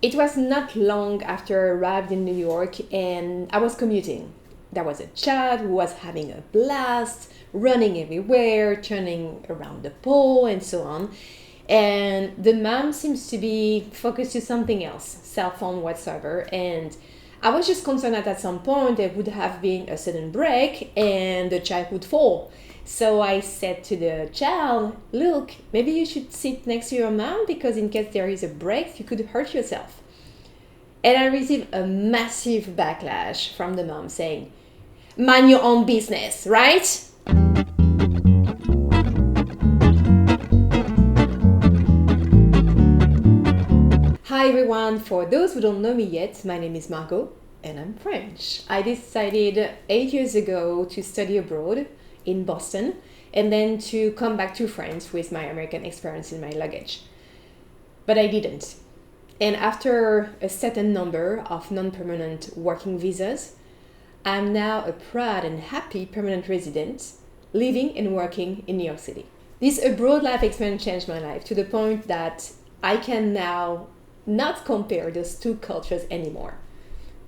It was not long after I arrived in New York and I was commuting. There was a child who was having a blast, running everywhere, turning around the pole, and so on. And the mom seems to be focused to something else, cell phone whatsoever. And I was just concerned that at some point there would have been a sudden break and the child would fall. So I said to the child, look, maybe you should sit next to your mom because in case there is a break, you could hurt yourself. And I received a massive backlash from the mom saying, mind your own business, right? Hi everyone, for those who don't know me yet, my name is Margot and I'm French. I decided 8 years ago to study abroad in Boston and then to come back to France with my American experience in my luggage. But I didn't. And after a certain number of non-permanent working visas, I'm now a proud and happy permanent resident living and working in New York City. This abroad life experience changed my life to the point that I can now not compare those two cultures anymore.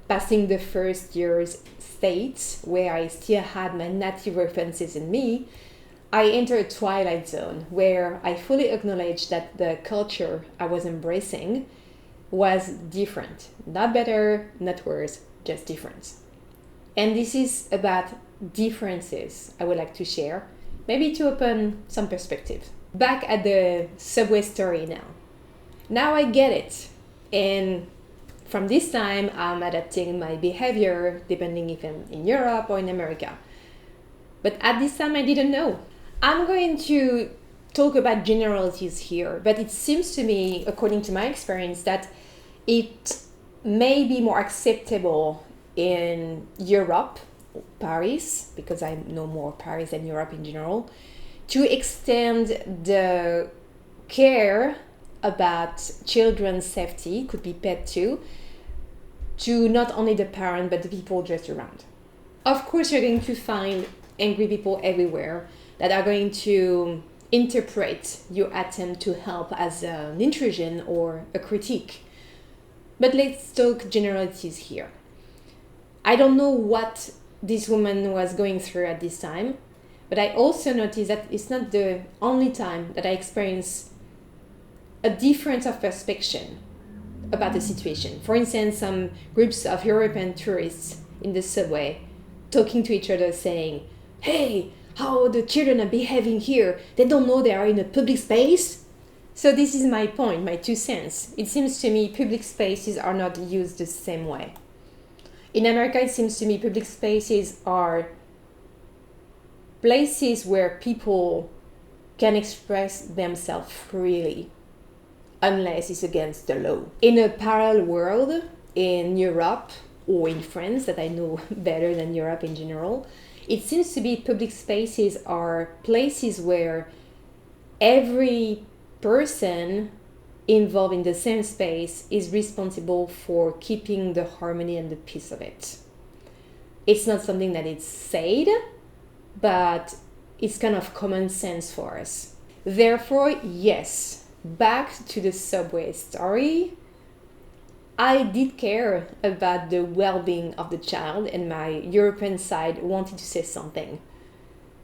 Passing the first year's states where I still had my native references in me, I entered a twilight zone where I fully acknowledged that the culture I was embracing was different. Not better, not worse, just different. And this is about differences I would like to share, maybe to open some perspective. Back at the subway story now. Now I get it. And from this time, I'm adapting my behavior depending if I'm in Europe or in America. But at this time, I didn't know. I'm going to talk about generalities here, but it seems to me, according to my experience, that it may be more acceptable in Europe, Paris, because I know more Paris than Europe in general, to extend the care about children's safety, could be pet too, to not only the parent but the people just around. Of course, you're going to find angry people everywhere that are going to interpret your attempt to help as an intrusion or a critique. But let's talk generalities here. I don't know what this woman was going through at this time, but I also noticed that it's not the only time that I experienced a difference of perspective about the situation. For instance, some groups of European tourists in the subway talking to each other saying, hey, how the children are behaving here. They don't know they are in a public space. So this is my point, my 2 cents. It seems to me public spaces are not used the same way. In America, it seems to me public spaces are places where people can express themselves freely, unless it's against the law. In a parallel world, in Europe or in France, that I know better than Europe in general, it seems to be public spaces are places where every person involved in the same space is responsible for keeping the harmony and the peace of it. It's not something that is said, but it's kind of common sense for us. Therefore, yes, back to the subway story, I did care about the well-being of the child and my European side wanted to say something.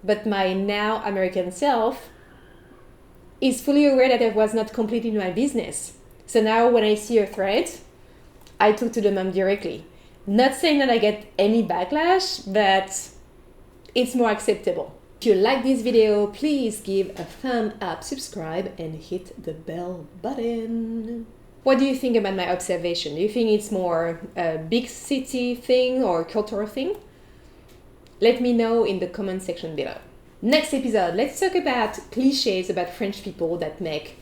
But my now American self is fully aware that it was not completely my business. So now when I see a threat, I talk to the mom directly. Not saying that I get any backlash, but it's more acceptable. If you like this video, please give a thumb up, subscribe, and hit the bell button. What do you think about my observation? Do you think it's more a big city thing or cultural thing? Let me know in the comment section below. Next episode, let's talk about cliches about French people that make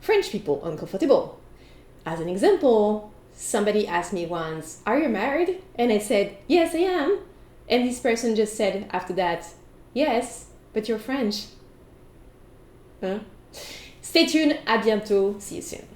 French people uncomfortable. As an example, somebody asked me once, are you married? And I said, yes, I am. And this person just said after that, yes, but you're French. Huh? Stay tuned, à bientôt, see you soon.